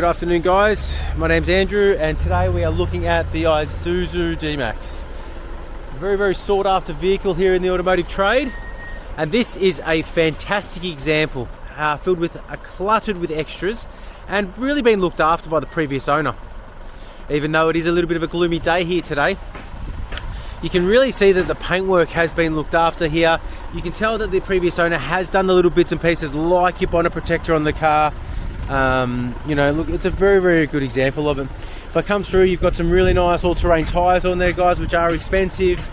Good afternoon guys, my name's Andrew and today we are looking at the ISUZU D-Max. Very sought after vehicle here in the automotive trade, and this is a fantastic example filled with cluttered with extras and really been looked after by the previous owner. Even though it is a little bit of a gloomy day here today, you can really see that the paintwork has been looked after here. You can tell that the previous owner has done the little bits and pieces like your bonnet protector on the car. You know, look, it's a very good example of it. If I come through, you've got some really nice all-terrain tyres on there, guys, which are expensive.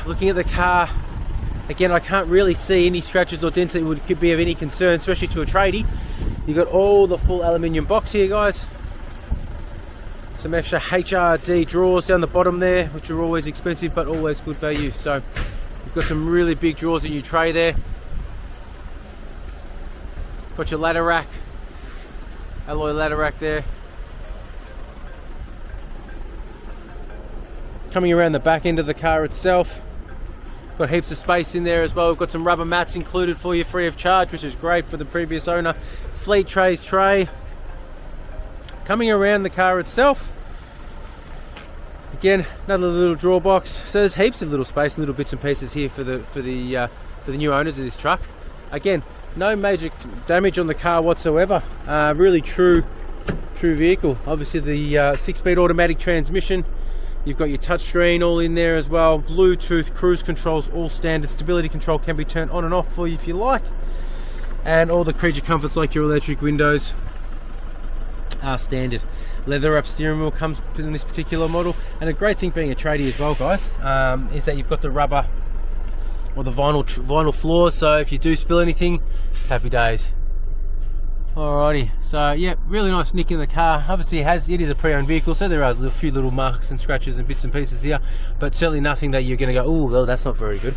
Looking at the car, again, I can't really see any scratches or dents that could be of any concern, especially to a tradie. You've got all the full aluminium box here, guys. Some extra HRD drawers down the bottom there, which are always expensive but always good value. So you've got some really big drawers in your tray there. Got your ladder rack, alloy ladder rack there. Coming around the back end of the car itself, got heaps of space in there as well. We've got some rubber mats included for you free of charge, which is great for the previous owner. Fleet trays tray. Coming around the car itself, again, another little drawer box. So there's heaps of little space and little bits and pieces here for the new owners of this truck. Again, no major damage on the car whatsoever. Really true vehicle. Obviously the 6-speed automatic transmission. You've got your touchscreen all in there as well. Bluetooth, cruise controls, all standard. Stability control can be turned on and off for you if you like. And all the creature comforts like your electric windows are standard. Leather wrap steering wheel comes in this particular model. And a great thing being a tradie as well, guys, is that you've got the rubber or the vinyl floor, so if you do spill anything, happy days. Alrighty, so yeah, really nice nick in the car. Obviously it is a pre-owned vehicle, so there are a few little marks and scratches and bits and pieces here, but certainly nothing that you're going to go, oh well, that's not very good.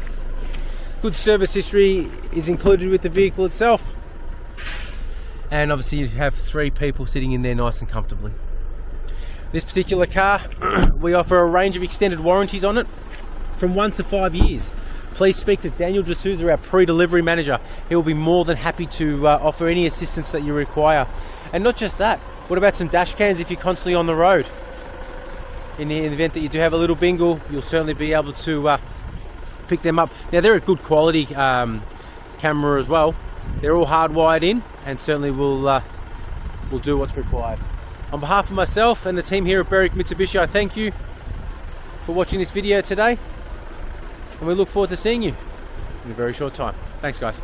Good service history is included with the vehicle itself, and obviously you have 3 people sitting in there nice and comfortably. This particular car, we offer a range of extended warranties on it from 1 to 5 years. Please speak to Daniel D'Souza, our pre-delivery manager. He will be more than happy to offer any assistance that you require. And not just that, what about some dash cams if you're constantly on the road? In the event that you do have a little bingle, you'll certainly be able to pick them up. Now they're a good quality camera as well. They're all hardwired in and certainly will do what's required. On behalf of myself and the team here at Berwick Mitsubishi, I thank you for watching this video today. And we look forward to seeing you in a very short time. Thanks guys.